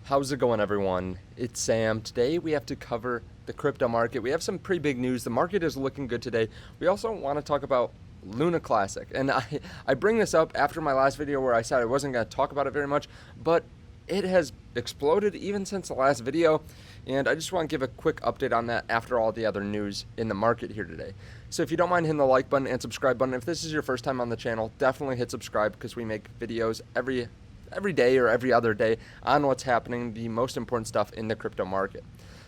How's it going, everyone? It's Sam. Today we have to cover the crypto market. We have some pretty big news. The market is looking good today. We also want to talk about Luna Classic. And I bring this up after my last video where I said I wasn't going to talk about it very much, but it has exploded even since the last video. And I just want to give a quick update on that after all the other news in the market here today. So if you don't mind hitting the like button and subscribe button, if this is your first time on the channel, definitely hit subscribe because we make videos every day or every other day on what's happening, the most important stuff in the crypto market.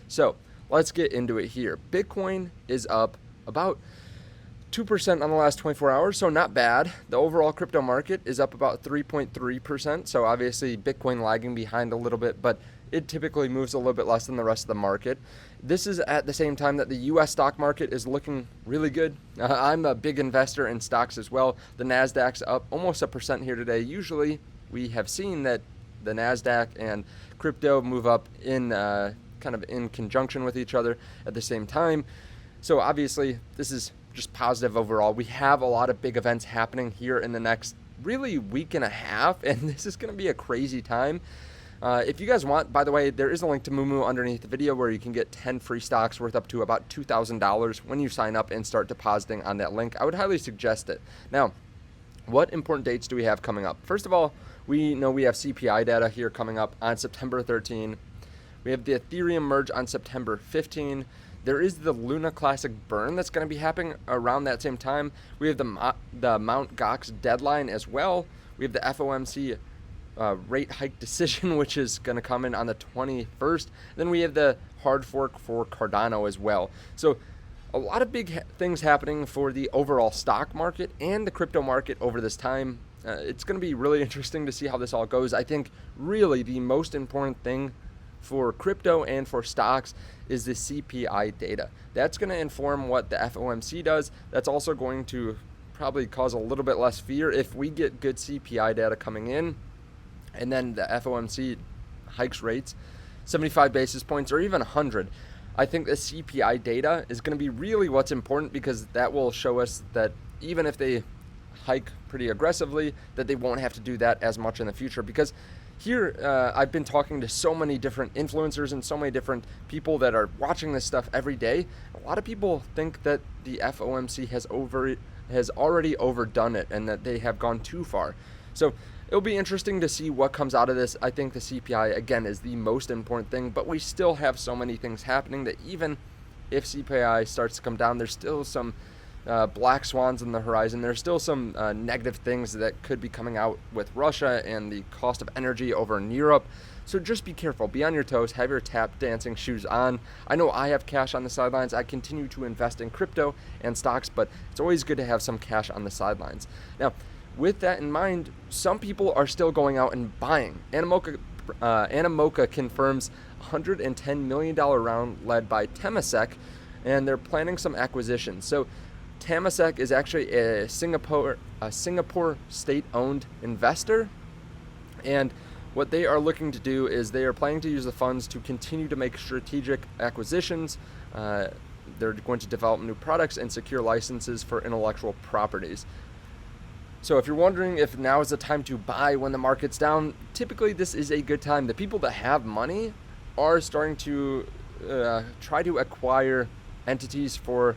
So let's get into it here. Bitcoin is up about 2% on the last 24 hours, so not bad. The overall crypto market is up about 3.3%, so obviously Bitcoin lagging behind a little bit, but it typically moves a little bit less than the rest of the market. This is at the same time that the US stock market is looking really good. I'm a big investor in stocks as well. The NASDAQ's up almost 1% here today. Usually we have seen that the NASDAQ and crypto move up in kind of in conjunction with each other at the same time. So obviously this is just positive overall. We have a lot of big events happening here in the next really week and a half, and this is going to be a crazy time. If you guys want, by the way, there is a link to moomoo underneath the video where you can get 10 free stocks worth up to about $2,000 when you sign up and start depositing on that link. I would highly suggest it. Now, what important dates do we have coming up? First of all, we know we have CPI data here coming up on September 13. We have the Ethereum merge on September 15. There is the Luna Classic burn that's going to be happening around that same time. We have the Mt. Gox deadline as well. We have the FOMC rate hike decision, which is going to come in on the 21st. Then we have the hard fork for Cardano as well. So a lot of big things happening for the overall stock market and the crypto market over this time. It's going to be really interesting to see how this all goes. I think really the most important thing for crypto and for stocks is the CPI data. That's going to inform what the FOMC does. That's also going to probably cause a little bit less fear if we get good CPI data coming in and then the FOMC hikes rates 75 basis points or even 100. I think the CPI data is going to be really what's important because that will show us that even if they hike pretty aggressively, that they won't have to do that as much in the future. Because here, I've been talking to so many different influencers and so many different people that are watching this stuff every day. A lot of people think that the FOMC has already overdone it and that they have gone too far. So it'll be interesting to see what comes out of this. I think the CPI, again, is the most important thing, but we still have so many things happening that even if CPI starts to come down, there's still some black swans on the horizon. There's still some negative things that could be coming out with Russia and the cost of energy over in Europe. So just be careful, be on your toes, have your tap dancing shoes on. I know I have cash on the sidelines. I continue to invest in crypto and stocks, but it's always good to have some cash on the sidelines. Now, with that in mind, some people are still going out and buying. Animoca confirms $110 million round led by Temasek, and they're planning some acquisitions. So Temasek is actually a Singapore state-owned investor, and what they are looking to do is they are planning to use the funds to continue to make strategic acquisitions. They're going to develop new products and secure licenses for intellectual properties. So if you're wondering if now is the time to buy when the market's down, typically this is a good time. The people that have money are starting to try to acquire entities for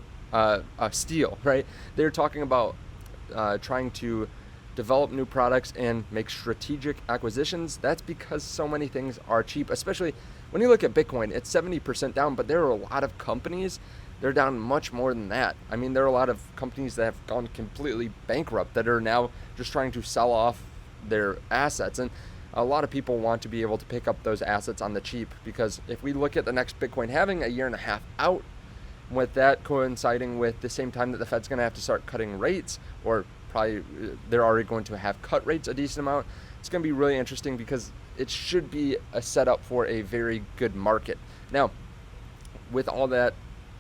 steal, right? They're talking about trying to develop new products and make strategic acquisitions. That's because so many things are cheap, especially when you look at Bitcoin. It's 70% down, but there are a lot of companies, they're down much more than that. I mean, there are a lot of companies that have gone completely bankrupt that are now just trying to sell off their assets. And a lot of people want to be able to pick up those assets on the cheap, because if we look at the next Bitcoin having a year and a half out, with that coinciding with the same time that the Fed's going to have to start cutting rates, or probably they're already going to have cut rates a decent amount, it's going to be really interesting because it should be a setup for a very good market. Now, with all that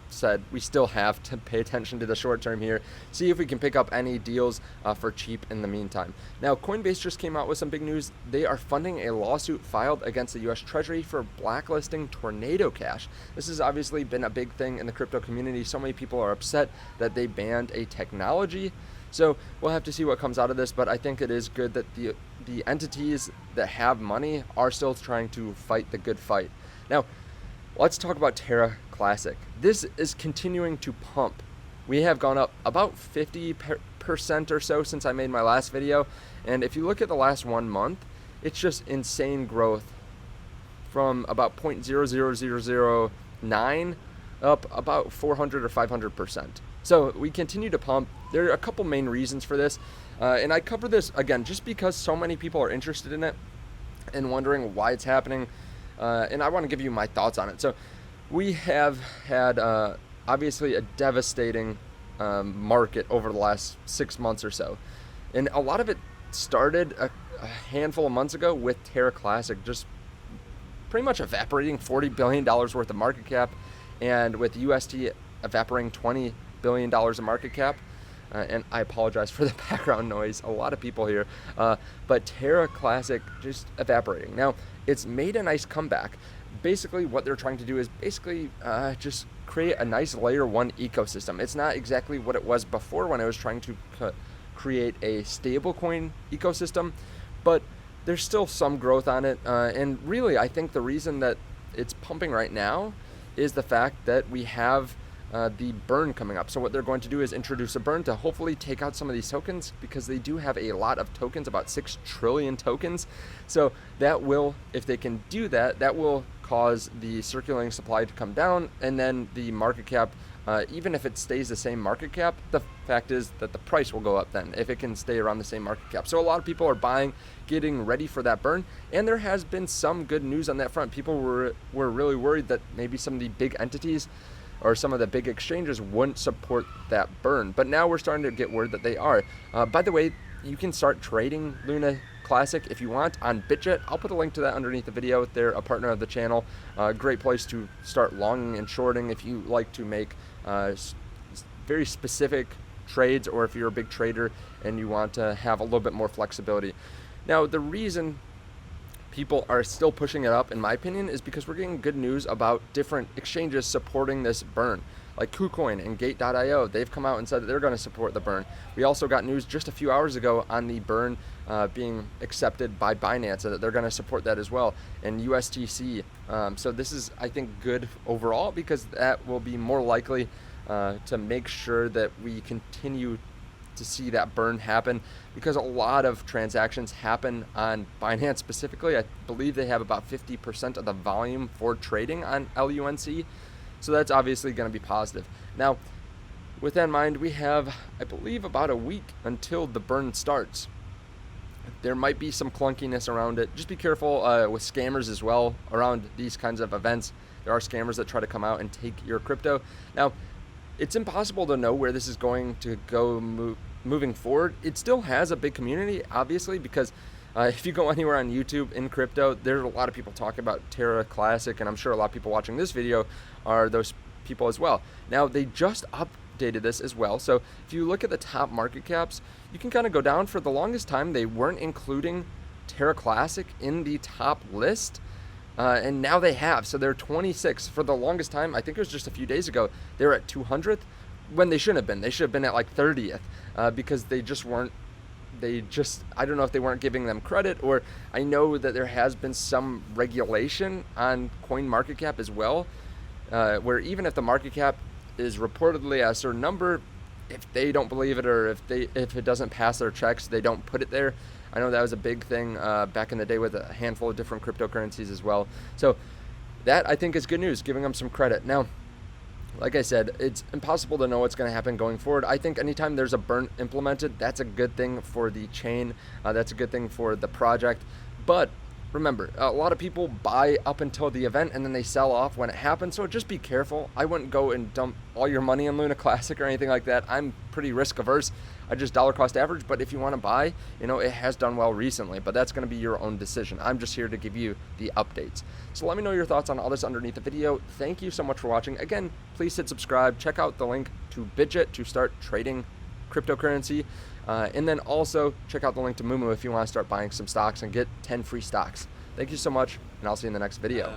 said, we still have to pay attention to the short term here, see if we can pick up any deals for cheap in the meantime. Now, Coinbase just came out with some big news. They are funding a lawsuit filed against the US Treasury for blacklisting Tornado Cash. This has obviously been a big thing in the crypto community. So many people are upset that they banned a technology So we'll have to see what comes out of this, but I think it is good that the entities that have money are still trying to fight the good fight. Now, let's talk about Terra Classic. This is continuing to pump. We have gone up about 50% or so since I made my last video, and if you look at the last 1 month, it's just insane growth from about 0.00009 up about 400 or 500%. So we continue to pump. There are a couple main reasons for this, and I cover this again just because so many people are interested in it and wondering why it's happening, and I want to give you my thoughts on it. So we have had obviously a devastating market over the last 6 months or so, and a lot of it started a handful of months ago with Terra Classic just pretty much evaporating $40 billion worth of market cap, and with UST evaporating $20 billion of market cap. And I apologize for the background noise, a lot of people here, but Terra Classic just evaporating. Now, it's made a nice comeback. Basically, what they're trying to do is basically just create a nice layer 1 ecosystem. It's not exactly what it was before when I was trying to create a stablecoin ecosystem, but there's still some growth on it, and really I think the reason that it's pumping right now is the fact that we have the burn coming up. So what they're going to do is introduce a burn to hopefully take out some of these tokens, because they do have a lot of tokens, about 6 trillion tokens. So that will, if they can do that, that will cause the circulating supply to come down, and then the market cap, even if it stays the same market cap, the fact is that the price will go up then if it can stay around the same market cap. So a lot of people are buying, getting ready for that burn, and there has been some good news on that front. People were really worried that maybe some of the big entities or some of the big exchanges wouldn't support that burn, but now we're starting to get word that they are. By the way, you can start trading Luna Classic if you want on Bitget. I'll put a link to that underneath the video. They're a partner of the channel. Great place to start longing and shorting if you like to make very specific trades, or if you're a big trader and you want to have a little bit more flexibility. Now, the reason people are still pushing it up, in my opinion, is because we're getting good news about different exchanges supporting this burn, like KuCoin and Gate.io. They've come out and said that they're going to support the burn. We also got news just a few hours ago on the burn being accepted by Binance, and that they're going to support that as well, and USTC. So this is, I think, good overall, because that will be more likely to make sure that we continue to see that burn happen, because a lot of transactions happen on Binance specifically. I believe they have about 50% of the volume for trading on LUNC. So that's obviously going to be positive. Now, with that in mind, we have, I believe, about a week until the burn starts. There might be some clunkiness around it. Just be careful with scammers as well around these kinds of events. There are scammers that try to come out and take your crypto. Now, it's impossible to know where this is going to go moving forward. It still has a big community, obviously, because if you go anywhere on YouTube in crypto, there's a lot of people talking about Terra Classic, and I'm sure a lot of people watching this video are those people as well. Now, they just updated this as well, so if you look at the top market caps, you can kind of go down. For the longest time, they weren't including Terra Classic in the top list, and now they have. So they're 26. For the longest time, I think it was just a few days ago, they were at 200th, when they shouldn't have been. They should have been at like 30th, because they just weren't. I don't know if they weren't giving them credit, or I know that there has been some regulation on CoinMarketCap as well, where even if the market cap is reportedly at a certain number, if they don't believe it, or if it doesn't pass their checks, they don't put it there. I know that was a big thing back in the day with a handful of different cryptocurrencies as well. So that, I think, is good news, giving them some credit. Now, like I said, it's impossible to know what's going to happen going forward. I think anytime there's a burn implemented, that's a good thing for the chain. That's a good thing for the project. But remember, a lot of people buy up until the event and then they sell off when it happens. So just be careful. I wouldn't go and dump all your money in Luna Classic or anything like that. I'm pretty risk averse. I just dollar cost average. But if you want to buy, it has done well recently. But that's going to be your own decision. I'm just here to give you the updates. So let me know your thoughts on all this underneath the video. Thank you so much for watching. Again, please hit subscribe. Check out the link to Bitget to start trading cryptocurrency. And then also check out the link to moomoo if you want to start buying some stocks and get 10 free stocks. Thank you so much, and I'll see you in the next video.